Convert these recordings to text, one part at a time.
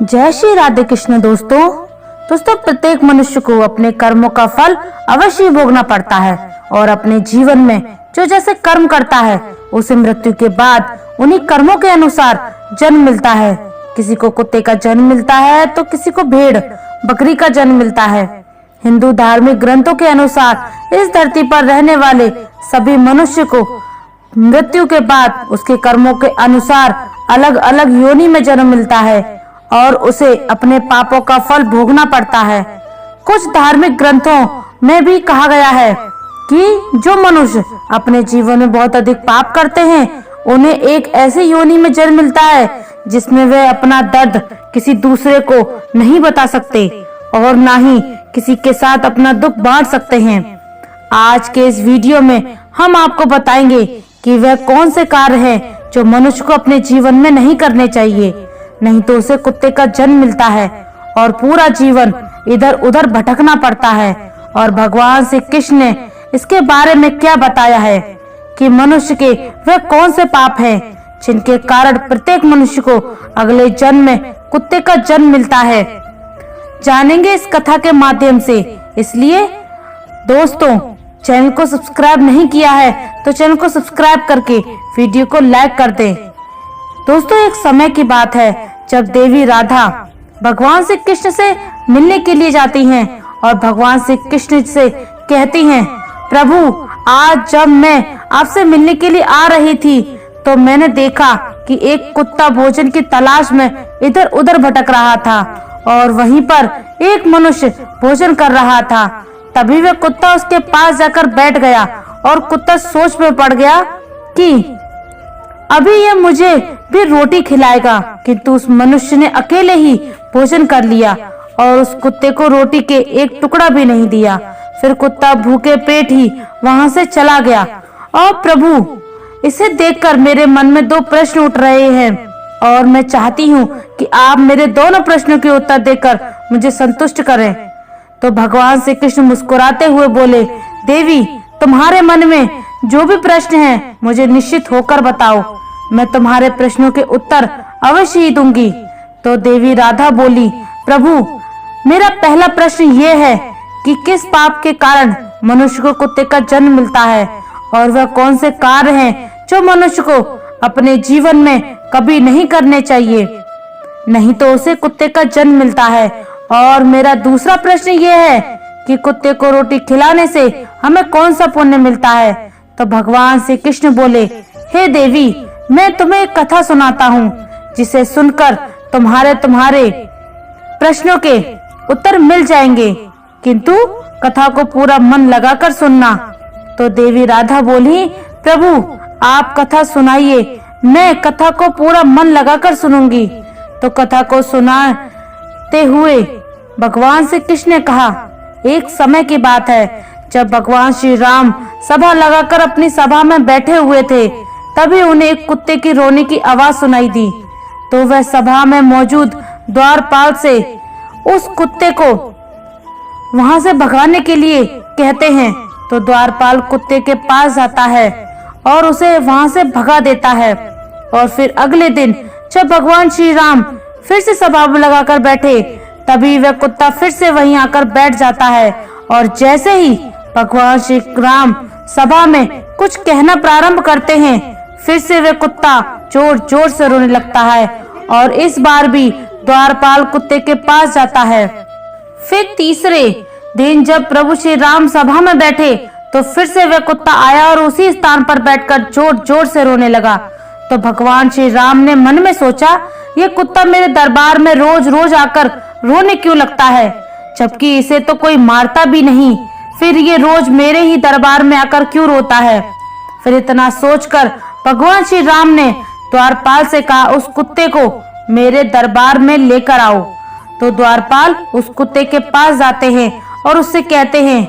जय श्री राधे कृष्ण। दोस्तों प्रत्येक मनुष्य को अपने कर्मों का फल अवश्य भोगना पड़ता है और अपने जीवन में जो जैसे कर्म करता है उसे मृत्यु के बाद उन्हीं कर्मों के अनुसार जन्म मिलता है। किसी को कुत्ते का जन्म मिलता है तो किसी को भेड़ बकरी का जन्म मिलता है। हिंदू धार्मिक ग्रंथों के अनुसार इस धरती पर रहने वाले सभी मनुष्य को मृत्यु के बाद उसके कर्मों के अनुसार अलग अलग योनि में जन्म मिलता है और उसे अपने पापों का फल भोगना पड़ता है। कुछ धार्मिक ग्रंथों में भी कहा गया है कि जो मनुष्य अपने जीवन में बहुत अधिक पाप करते हैं उन्हें एक ऐसी योनि में जन्म मिलता है जिसमें वे अपना दर्द किसी दूसरे को नहीं बता सकते और ना ही किसी के साथ अपना दुख बांट सकते हैं। आज के इस वीडियो में हम आपको बताएंगे कि वह कौन से कार्य हैं जो मनुष्य को अपने जीवन में नहीं करने चाहिए, नहीं तो उसे कुत्ते का जन्म मिलता है और पूरा जीवन इधर उधर भटकना पड़ता है। और भगवान श्री कृष्ण ने इसके बारे में क्या बताया है कि मनुष्य के वह कौन से पाप हैं जिनके कारण प्रत्येक मनुष्य को अगले जन्म में कुत्ते का जन्म मिलता है, जानेंगे इस कथा के माध्यम से। इसलिए दोस्तों, चैनल को सब्सक्राइब नहीं किया है तो चैनल को सब्सक्राइब करके वीडियो को लाइक कर दें। दोस्तों, एक समय की बात है जब देवी राधा भगवान श्री कृष्ण से मिलने के लिए जाती हैं और भगवान श्री कृष्ण से कहती हैं, प्रभु, आज जब मैं आपसे मिलने के लिए आ रही थी तो मैंने देखा कि एक कुत्ता भोजन की तलाश में इधर उधर भटक रहा था और वहीं पर एक मनुष्य भोजन कर रहा था। तभी वह कुत्ता उसके पास जाकर बैठ गया और कुत्ता सोच में पड़ गया कि अभी यह मुझे भी रोटी खिलाएगा, किंतु उस मनुष्य ने अकेले ही भोजन कर लिया और उस कुत्ते को रोटी के एक टुकड़ा भी नहीं दिया। फिर कुत्ता भूखे पेट ही वहां से चला गया। और प्रभु, इसे देखकर मेरे मन में दो प्रश्न उठ रहे हैं और मैं चाहती हूँ कि आप मेरे दोनों प्रश्नों के उत्तर देकर मुझे संतुष्ट करें। तो भगवान श्री कृष्ण मुस्कुराते हुए बोले, देवी, तुम्हारे मन में जो भी प्रश्न हैं मुझे निश्चित होकर बताओ, मैं तुम्हारे प्रश्नों के उत्तर अवश्य ही दूंगी। तो देवी राधा बोली, प्रभु, मेरा पहला प्रश्न ये है कि किस पाप के कारण मनुष्य को कुत्ते का जन्म मिलता है और वह कौन से कार्य हैं जो मनुष्य को अपने जीवन में कभी नहीं करने चाहिए, नहीं तो उसे कुत्ते का जन्म मिलता है। और मेरा दूसरा प्रश्न ये है कि कुत्ते को रोटी खिलाने से हमें कौन सा पुण्य मिलता है। तो भगवान श्री कृष्ण बोले, हे देवी, मैं तुम्हें एक कथा सुनाता हूँ जिसे सुनकर तुम्हारे प्रश्नों के उत्तर मिल जाएंगे, किंतु कथा को पूरा मन लगाकर सुनना। तो देवी राधा बोली, प्रभु, आप कथा सुनाइए, मैं कथा को पूरा मन लगाकर सुनूंगी। तो कथा को सुनाते हुए भगवान श्री कृष्ण ने कहा, एक समय की बात है जब भगवान श्री राम सभा लगाकर अपनी सभा में बैठे हुए थे, तभी उन्हें एक कुत्ते की रोने की आवाज सुनाई दी। तो वह सभा में मौजूद द्वारपाल से उस कुत्ते को वहां से भगाने के लिए कहते हैं। तो द्वारपाल कुत्ते के पास जाता है और उसे वहां से भगा देता है। और फिर अगले दिन जब भगवान श्री राम फिर से सभा लगाकर बैठे, तभी वह कुत्ता फिर से वहीं आकर बैठ जाता है और जैसे ही भगवान श्री राम सभा में कुछ कहना प्रारंभ करते हैं, फिर से वह कुत्ता जोर जोर से रोने लगता है और इस बार भी द्वारपाल कुत्ते के पास जाता है। फिर तीसरे दिन जब प्रभु श्री राम सभा में बैठे तो फिर से वह कुत्ता आया और उसी स्थान पर बैठकर जोर जोर से रोने लगा। तो भगवान श्री राम ने मन में सोचा, ये कुत्ता मेरे दरबार में रोज रोज आकर रोने क्यों लगता है, जबकि इसे तो कोई मारता भी नहीं, फिर ये रोज मेरे ही दरबार में आकर क्यों रोता है। फिर इतना सोचकर भगवान श्री राम ने द्वारपाल से कहा, उस कुत्ते को मेरे दरबार में लेकर आओ। तो द्वारपाल उस कुत्ते के पास जाते हैं और उससे कहते हैं,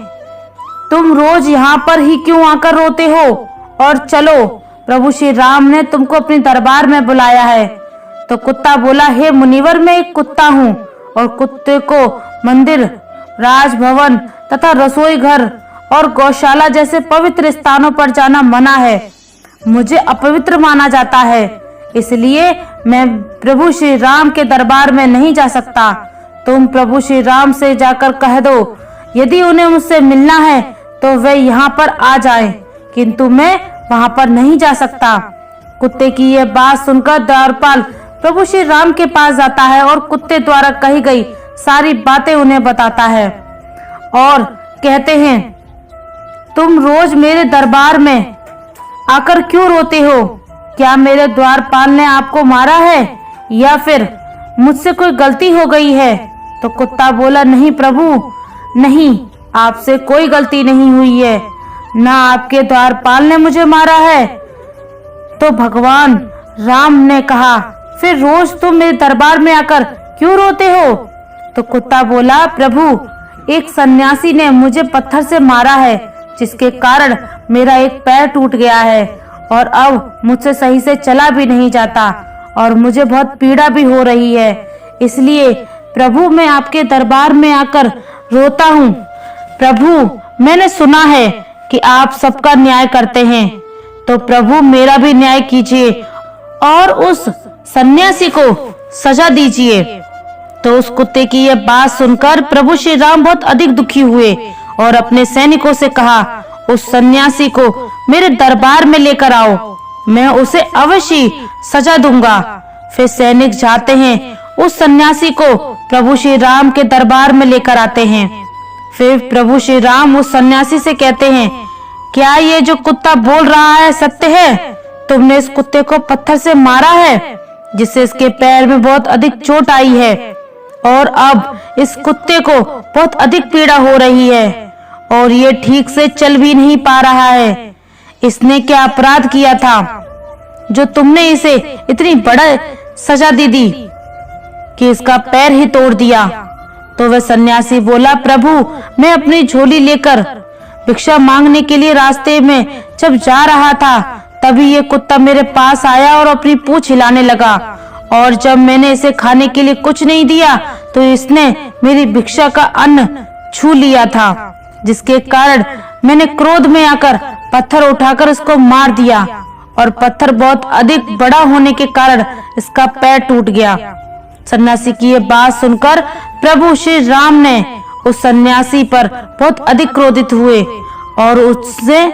तुम रोज यहाँ पर ही क्यों आकर रोते हो, और चलो, प्रभु श्री राम ने तुमको अपने दरबार में बुलाया है। तो कुत्ता बोला, हे मुनिवर, मैं एक कुत्ता हूँ और कुत्ते को मंदिर, राजभवन तथा रसोई घर और गौशाला जैसे पवित्र स्थानों पर जाना मना है, मुझे अपवित्र माना जाता है, इसलिए मैं प्रभु श्री राम के दरबार में नहीं जा सकता। तुम प्रभु श्री राम से जाकर कह दो, यदि उन्हें मुझसे मिलना है तो वे यहाँ पर आ जाएं, किंतु मैं वहाँ पर नहीं जा सकता। कुत्ते की यह बात सुनकर द्वारपाल प्रभु श्री राम के पास जाता है और कुत्ते द्वारा कही गई सारी बातें उन्हें बताता है और कहते हैं, तुम रोज मेरे दरबार में आकर क्यों रोते हो? क्या मेरे द्वारपाल ने आपको मारा है या फिर मुझसे कोई गलती हो गई है? तो कुत्ता बोला, नहीं प्रभु, नहीं, आपसे कोई गलती नहीं हुई है, ना आपके द्वारपाल ने मुझे मारा है। तो भगवान राम ने कहा, फिर रोज तुम मेरे दरबार में आकर क्यों रोते हो? तो कुत्ता बोला, प्रभु, एक सन्यासी ने मुझे पत्थर से मारा है, जिसके कारण मेरा एक पैर टूट गया है और अब मुझसे सही से चला भी नहीं जाता और मुझे बहुत पीड़ा भी हो रही है। इसलिए प्रभु, मैं आपके दरबार में आकर रोता हूँ। प्रभु, मैंने सुना है कि आप सबका न्याय करते हैं, तो प्रभु मेरा भी न्याय कीजिए और उस सन्यासी को सजा दीजिए। तो उस कुत्ते की यह बात सुनकर प्रभु श्री राम बहुत अधिक दुखी हुए और अपने सैनिकों से कहा, उस सन्यासी को मेरे दरबार में लेकर आओ, मैं उसे अवश्य सजा दूंगा। फिर सैनिक जाते हैं, उस सन्यासी को प्रभु श्री राम के दरबार में लेकर आते हैं। फिर प्रभु श्री राम उस सन्यासी से कहते हैं, क्या ये जो कुत्ता बोल रहा है सत्य है? तुमने इस कुत्ते को पत्थर से मारा है, जिससे इसके पैर में बहुत अधिक चोट आई है और अब इस कुत्ते को बहुत अधिक पीड़ा हो रही है और ये ठीक से चल भी नहीं पा रहा है। इसने क्या अपराध किया था जो तुमने इसे इतनी बड़ा सजा दी कि इसका पैर ही तोड़ दिया? तो वह सन्यासी बोला, प्रभु, मैं अपनी झोली लेकर भिक्षा मांगने के लिए रास्ते में जब जा रहा था, तभी ये कुत्ता मेरे पास आया और अपनी पूंछ हिलाने लगा और जब मैंने इसे खाने के लिए कुछ नहीं दिया तो इसने मेरी भिक्षा का अन्न छू लिया था, जिसके कारण मैंने क्रोध में आकर पत्थर उठाकर इसको मार दिया और पत्थर बहुत अधिक बड़ा होने के कारण इसका पैर टूट गया। सन्यासी की ये बात सुनकर प्रभु श्री राम ने उस सन्यासी पर बहुत अधिक क्रोधित हुए और उससे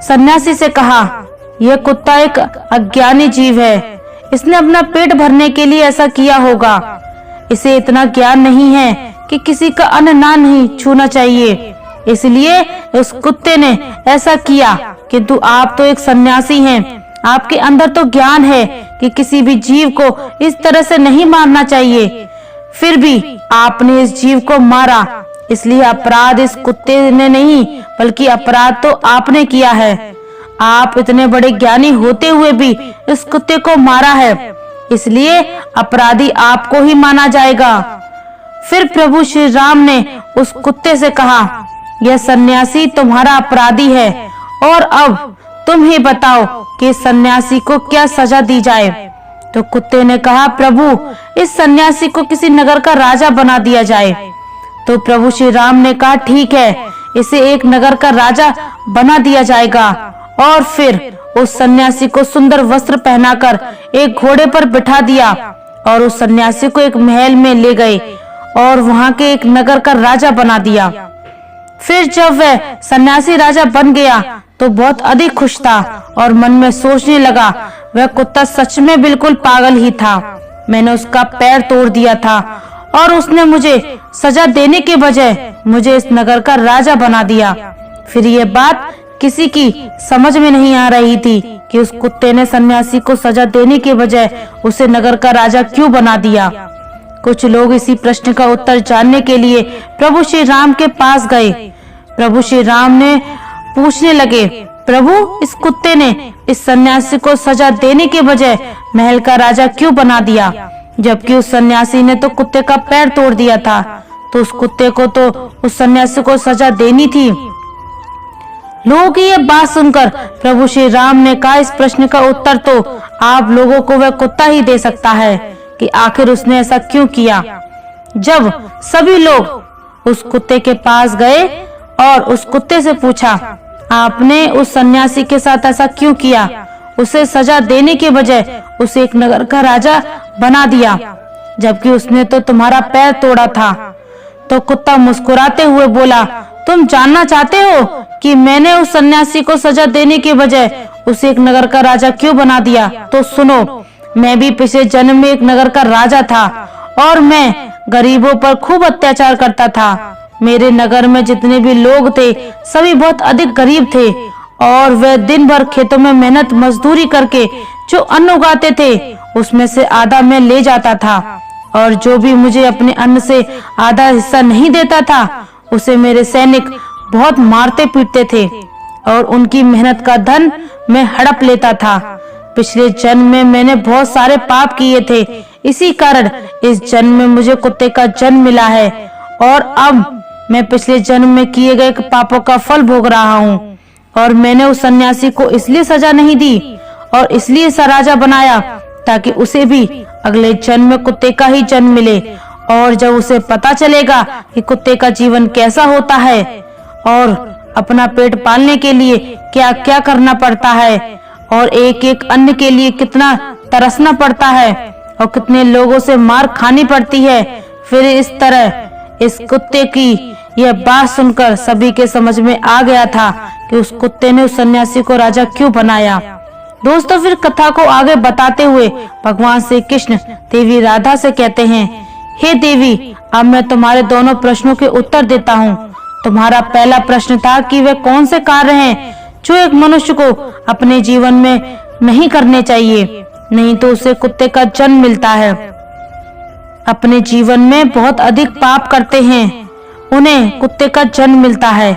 सन्यासी से कहा, यह कुत्ता एक अज्ञानी जीव है, इसने अपना पेट भरने के लिए ऐसा किया होगा। इसे इतना ज्ञान नहीं है कि किसी का अन्न ना नहीं छूना चाहिए, इसलिए उस कुत्ते ने ऐसा किया। किंतु आप तो एक सन्यासी हैं, आपके अंदर तो ज्ञान है कि किसी भी जीव को इस तरह से नहीं मारना चाहिए, फिर भी आपने इस जीव को मारा, इसलिए अपराध इस कुत्ते ने नहीं बल्कि अपराध तो आपने किया है। आप इतने बड़े ज्ञानी होते हुए भी इस कुत्ते को मारा है, इसलिए अपराधी आपको ही माना जाएगा। फिर प्रभु श्री राम ने उस कुत्ते से कहा, यह सन्यासी तुम्हारा अपराधी है और अब तुम ही बताओ कि सन्यासी को क्या सजा दी जाए। तो कुत्ते ने कहा, प्रभु, इस सन्यासी को किसी नगर का राजा बना दिया जाए। तो प्रभु श्री राम ने कहा, ठीक है, इसे एक नगर का राजा बना दिया जाएगा। और फिर उस सन्यासी को सुंदर वस्त्र पहनाकर एक घोड़े पर बिठा दिया और उस सन्यासी को एक महल में ले गए और वहां के एक नगर का राजा बना दिया। फिर जब वह सन्यासी राजा बन गया तो बहुत अधिक खुश था और मन में सोचने लगा, वह कुत्ता सच में बिल्कुल पागल ही था। मैंने उसका पैर तोड़ दिया था और उसने मुझे सजा देने के बजाय मुझे इस नगर का राजा बना दिया। फिर ये बात किसी की समझ में नहीं आ रही थी कि उस कुत्ते ने सन्यासी को सजा देने के बजाय उसे नगर का राजा क्यों बना दिया। कुछ लोग इसी प्रश्न का उत्तर जानने के लिए प्रभु श्री राम के पास गए। प्रभु श्री राम ने पूछने लगे, प्रभु, इस कुत्ते ने इस सन्यासी को सजा देने के बजाय महल का राजा क्यों बना दिया, जबकि उस सन्यासी ने तो कुत्ते का पैर तोड़ दिया था। तो उस कुत्ते को तो उस सन्यासी को सजा देनी थी। लोगों की यह बात सुनकर प्रभु श्री राम ने कहा, इस प्रश्न का उत्तर तो आप लोगों को वह कुत्ता ही दे सकता है कि आखिर उसने ऐसा क्यों किया। जब सभी लोग उस कुत्ते के पास गए और उस कुत्ते से पूछा, आपने उस सन्यासी के साथ ऐसा क्यों किया, उसे सजा देने के बजाय उसे एक नगर का राजा बना दिया, जबकि उसने तो तुम्हारा पैर तोड़ा था। तो कुत्ता मुस्कुराते हुए बोला, तुम जानना चाहते हो कि मैंने उस सन्यासी को सजा देने के बजाय उसे एक नगर का राजा क्यों बना दिया? तो सुनो, मैं भी पिछले जन्म में एक नगर का राजा था और मैं गरीबों पर खूब अत्याचार करता था। मेरे नगर में जितने भी लोग थे सभी बहुत अधिक गरीब थे और वे दिन भर खेतों में मेहनत मजदूरी करके जो अन्न उगाते थे उसमें से आधा मैं ले जाता था, और जो भी मुझे अपने अन्न से आधा हिस्सा नहीं देता था उसे मेरे सैनिक बहुत मारते पीटते थे और उनकी मेहनत का धन मैं हड़प लेता था। पिछले जन्म में मैंने बहुत सारे पाप किए थे, इसी कारण इस जन्म में मुझे कुत्ते का जन्म मिला है और अब मैं पिछले जन्म में किए गए पापों का फल भोग रहा हूँ। और मैंने उस सन्यासी को इसलिए सजा नहीं दी और इसलिए राजा बनाया ताकि उसे भी अगले जन्म में कुत्ते का ही जन्म मिले, और जब उसे पता चलेगा कि कुत्ते का जीवन कैसा होता है और अपना पेट पालने के लिए क्या क्या करना पड़ता है और एक एक अन्न के लिए कितना तरसना पड़ता है और कितने लोगों से मार खानी पड़ती है, फिर इस तरह इस कुत्ते की यह बात सुनकर सभी के समझ में आ गया था कि उस कुत्ते ने उस सन्यासी को राजा क्यों बनाया। दोस्तों, फिर कथा को आगे बताते हुए भगवान श्री कृष्ण देवी राधा से कहते हैं, हे देवी, अब मैं तुम्हारे दोनों प्रश्नों के उत्तर देता हूँ। तुम्हारा पहला प्रश्न था कि वे कौन से कार्य हैं जो एक मनुष्य को अपने जीवन में नहीं करने चाहिए, नहीं तो उसे कुत्ते का जन्म मिलता है। अपने जीवन में बहुत अधिक पाप करते हैं उन्हें कुत्ते का जन्म मिलता है।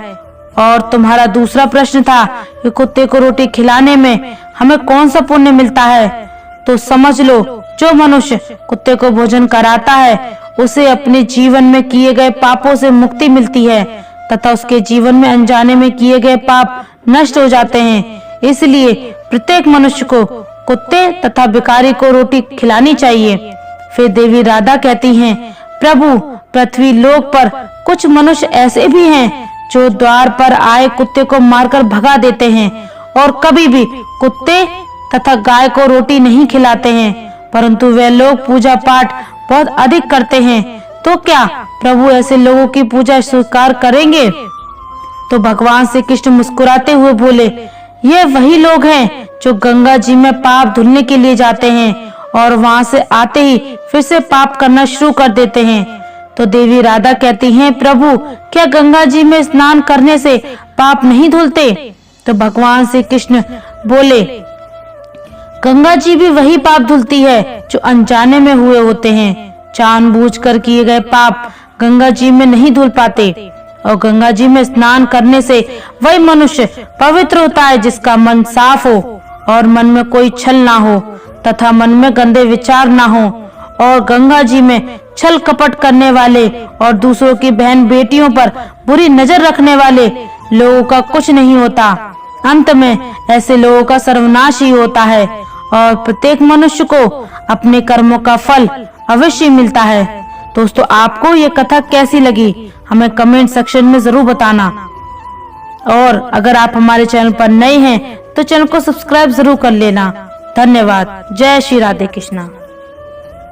और तुम्हारा दूसरा प्रश्न था कि कुत्ते को रोटी खिलाने में हमें कौन सा पुण्य मिलता है। तो समझ लो, जो मनुष्य कुत्ते को भोजन कराता है उसे अपने जीवन में किए गए पापों से मुक्ति मिलती है तथा उसके जीवन में अनजाने में किए गए पाप नष्ट हो जाते हैं। इसलिए प्रत्येक मनुष्य को कुत्ते तथा भिखारी को रोटी खिलानी चाहिए। फिर देवी राधा कहती हैं, प्रभु, पृथ्वी लोक पर कुछ मनुष्य ऐसे भी हैं जो द्वार पर आए कुत्ते को मारकर भगा देते हैं और कभी भी कुत्ते तथा गाय को रोटी नहीं खिलाते हैं, परंतु वे लोग पूजा पाठ बहुत अधिक करते हैं। तो क्या प्रभु ऐसे लोगों की पूजा स्वीकार करेंगे? तो भगवान श्री कृष्ण मुस्कुराते हुए बोले, ये वही लोग हैं जो गंगा जी में पाप धुलने के लिए जाते हैं और वहां से आते ही फिर से पाप करना शुरू कर देते हैं। तो देवी राधा कहती हैं, प्रभु, क्या गंगा जी में स्नान करने से पाप नहीं धुलते? तो भगवान श्री कृष्ण बोले, गंगा जी भी वही पाप धुलती है जो अनजाने में हुए होते हैं। जानबूझकर किए गए पाप गंगा जी में नहीं धुल पाते और गंगा जी में स्नान करने से वही मनुष्य पवित्र होता है जिसका मन साफ हो और मन में कोई छल ना हो तथा मन में गंदे विचार ना हो। और गंगा जी में छल कपट करने वाले और दूसरों की बहन बेटियों पर बुरी नजर रखने वाले लोगों का कुछ नहीं होता। अंत में ऐसे लोगों का सर्वनाश ही होता है और प्रत्येक मनुष्य को अपने कर्मों का फल अवश्य मिलता है। दोस्तों, आपको ये कथा कैसी लगी हमें कमेंट सेक्शन में जरूर बताना, और अगर आप हमारे चैनल पर नए हैं तो चैनल को सब्सक्राइब जरूर कर लेना। धन्यवाद। जय श्री राधे कृष्णा।